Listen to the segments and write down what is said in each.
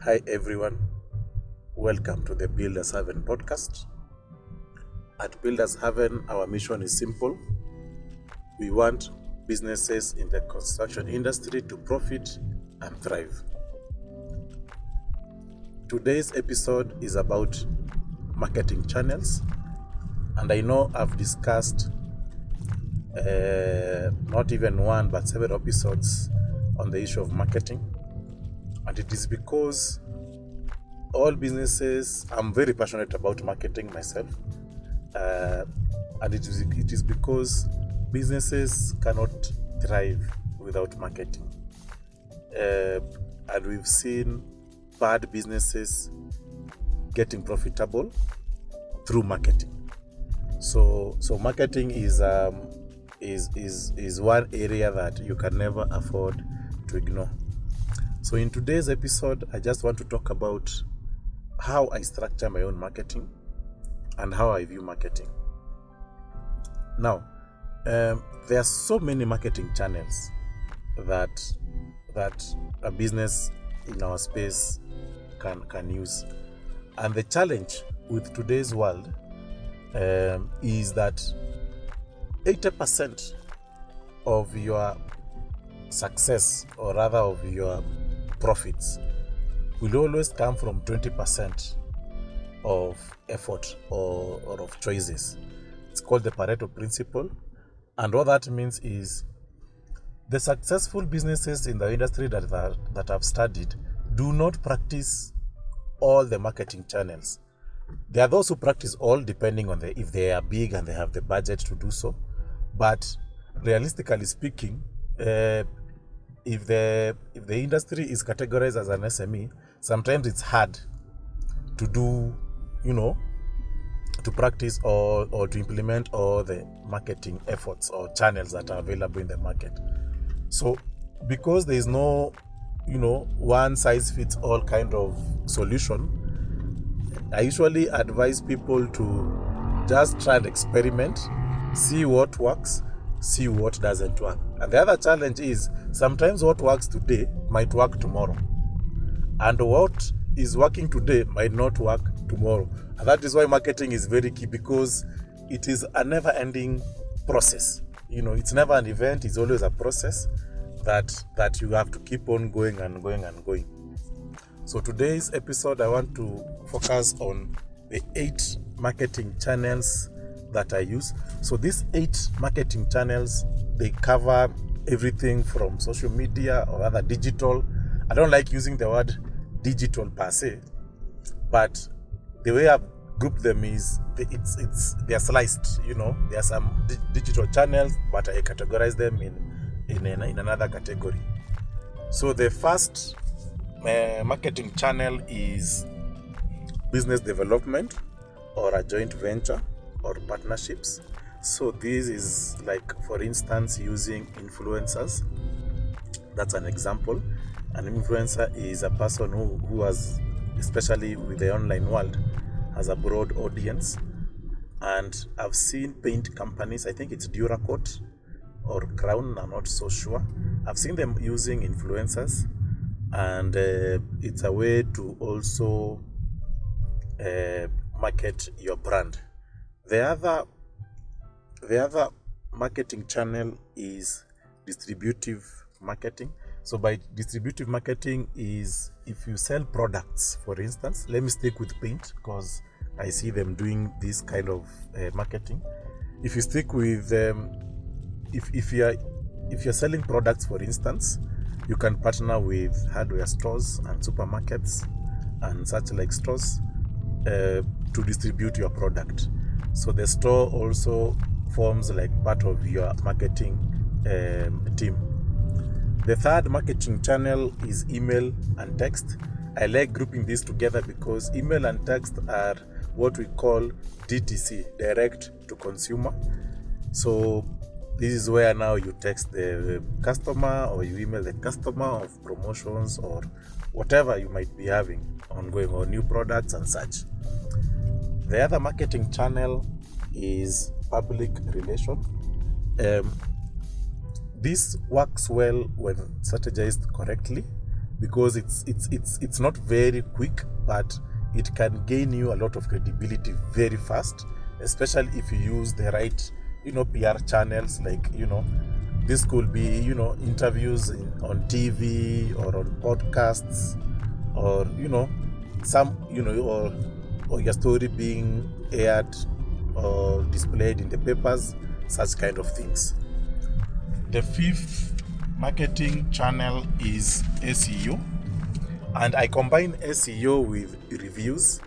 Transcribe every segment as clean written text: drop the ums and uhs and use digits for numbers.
Hi everyone, welcome to the Builders Haven podcast. At Builders Haven, our mission is simple. We want businesses in the construction industry to profit and thrive. Today's episode is about marketing channels, and I know I've discussed not even one but several episodes on the issue of marketing. And it is because all businesses, I'm very passionate about marketing myself, and it is because businesses cannot thrive without marketing. And we've seen bad businesses getting profitable through marketing. So marketing is one area that you can never afford to ignore. So in today's episode, I just want to talk about how I structure my own marketing and how I view marketing. Now, there are so many marketing channels that a business in our space can use. And the challenge with today's world is that 80% of your success, or rather of your profits, will always come from 20% of effort or of choices. It's called the Pareto principle. And what that means is the successful businesses in the industry that I've studied do not practice all the marketing channels. There are those who practice all, depending on if they are big and they have the budget to do so. But realistically speaking, if the industry is categorized as an SME, sometimes it's hard to do, to practice or to implement all the marketing efforts or channels that are available in the market. So because there is no, one size fits all kind of solution, I usually advise people to just try and experiment, see what works, see what doesn't work. And the other challenge is sometimes what works today might work tomorrow, and what is working today might not work tomorrow. And that is why marketing is very key, because it is a never-ending process. It's never an event, it's always a process that you have to keep on going and going and going. So today's episode, I want to focus on the 8 marketing channels that I use. So these 8 marketing channels, they cover everything from social media or other digital. I don't like using the word digital per se, but the way I've grouped them is they are sliced. There are some digital channels, but I categorize them in another category. So the first marketing channel is business development or a joint venture or partnerships. So this is like, for instance, using influencers. That's an example. An influencer is a person who has, especially with the online world, has a broad audience. And I've seen paint companies, I think it's Duracoat or Crown, I'm not so sure. I've seen them using influencers, and it's a way to also market your brand. The other marketing channel is distributive marketing. So by distributive marketing is if you sell products, for instance. Let me stick with paint because I see them doing this kind of marketing. If you stick with if you're selling products, for instance, you can partner with hardware stores and supermarkets and such like stores to distribute your product. So the store also forms like part of your marketing team. The third marketing channel is email and text. I like grouping these together because email and text are what we call DTC, direct to consumer. So this is where now you text the customer or you email the customer of promotions or whatever you might be having ongoing, or new products and such. The other marketing channel is public relation. This works well when strategized correctly, because it's not very quick, but it can gain you a lot of credibility very fast, especially if you use the right PR channels. Like this could be interviews on TV or on podcasts, or some or your story being aired or displayed in the papers, such kind of things. The fifth marketing channel is SEO, and I combine SEO with reviews.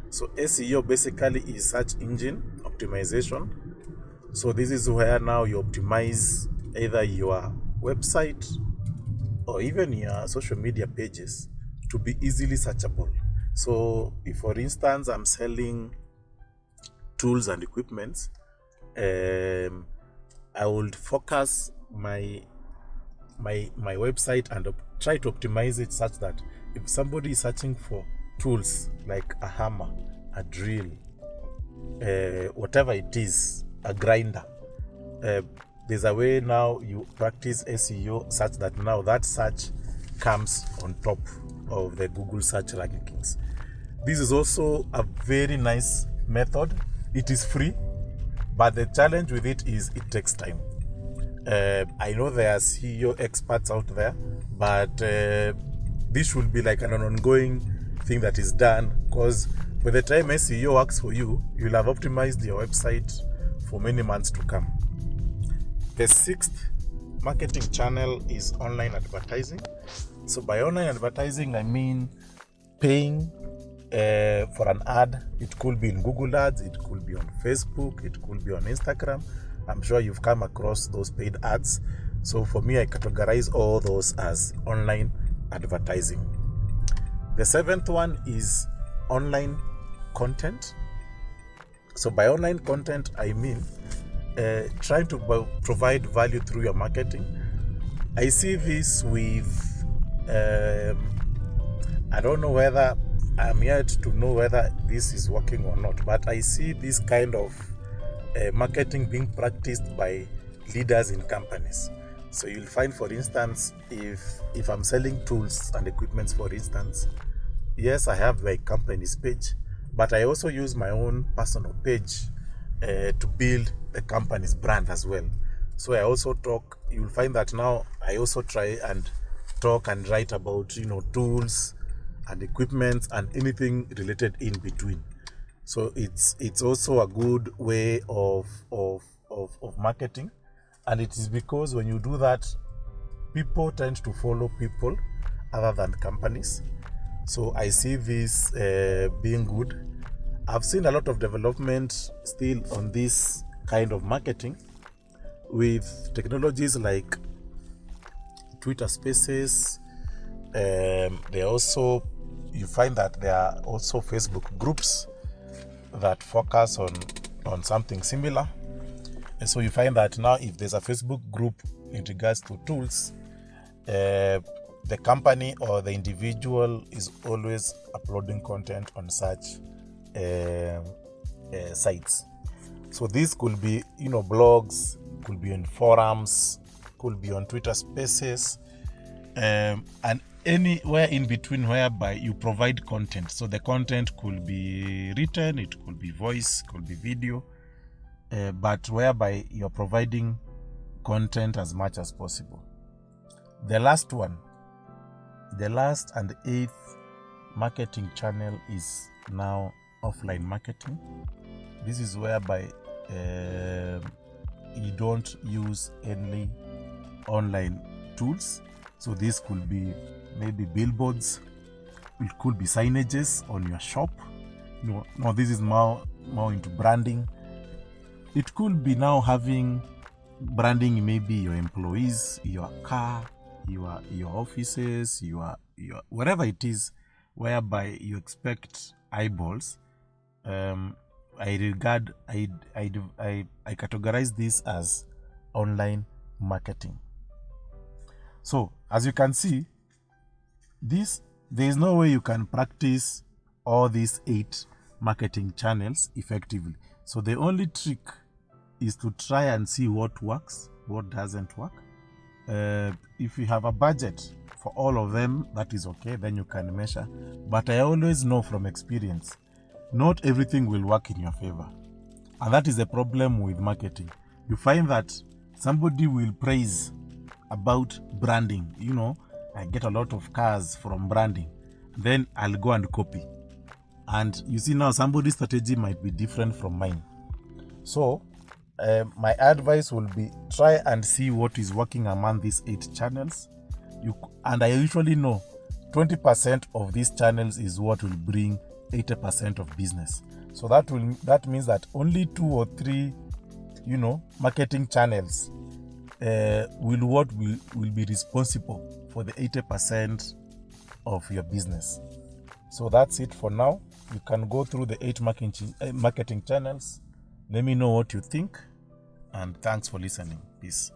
So SEO basically is search engine optimization. So this is where now you optimize either your website or even your social media pages to be easily searchable. So if, for instance, I'm selling tools and equipment, I would focus my website and try to optimize it such that if somebody is searching for tools like a hammer, a drill, whatever it is, a grinder, there's a way now you practice SEO such that now that search comes on top of the Google search rankings. This is also a very nice method. It is free, but the challenge with it is it takes time. I know there are SEO experts out there, but this should be like an ongoing thing that is done, because by the time SEO works for you, you'll have optimized your website for many months to come. The sixth marketing channel is online advertising. So by online advertising, I mean paying for an ad. It could be in Google Ads, it could be on Facebook, it could be on Instagram. I'm sure you've come across those paid ads. So for me, I categorize all those as online advertising. The seventh one is online content. So by online content, I mean trying to provide value through your marketing. I see this with I don't know whether I'm yet to know whether this is working or not, but I see this kind of marketing being practiced by leaders in companies. So you'll find, for instance, if I'm selling tools and equipments, for instance, yes, I have my company's page, but I also use my own personal page to build the company's brand as well. So I also talk, you'll find that now I also try and talk and write about tools and equipment and anything related in between. So it's also a good way of marketing, and it is because when you do that, people tend to follow people other than companies. So I see this being good. I've seen a lot of development still on this kind of marketing with technologies like Twitter Spaces. You find that there are also Facebook groups that focus on something similar. And so you find that now if there's a Facebook group in regards to tools, the company or the individual is always uploading content on such sites. So this could be blogs, could be in forums, could be on Twitter Spaces, and anywhere in between whereby you provide content. So the content could be written, it could be voice, could be video, but whereby you're providing content as much as possible. The last and eighth marketing channel is now offline marketing. This is whereby you don't use any online tools. So this could be maybe billboards, it could be signages on your shop. Now this is more into branding. It could be now having branding, maybe your employees, your car, your offices, your whatever it is, whereby you expect eyeballs. I categorize this as online marketing. So as you can see, there is no way you can practice all these 8 marketing channels effectively. So the only trick is to try and see what works, what doesn't work. If you have a budget for all of them, that is okay, then you can measure. But I always know from experience, not everything will work in your favor. And that is the problem with marketing. You find that somebody will praise about branding. You know, I get a lot of cars from branding. Then I'll go and copy. And you see now somebody's strategy might be different from mine. So my advice will be try and see what is working among these 8 channels. And I usually know 20% of these channels is what will bring 80% of business. So that means that only 2 or 3, marketing channels will be responsible for the 80% of your business. So that's it for now. You can go through the 8 marketing channels. Let me know what you think, and thanks for listening. Peace.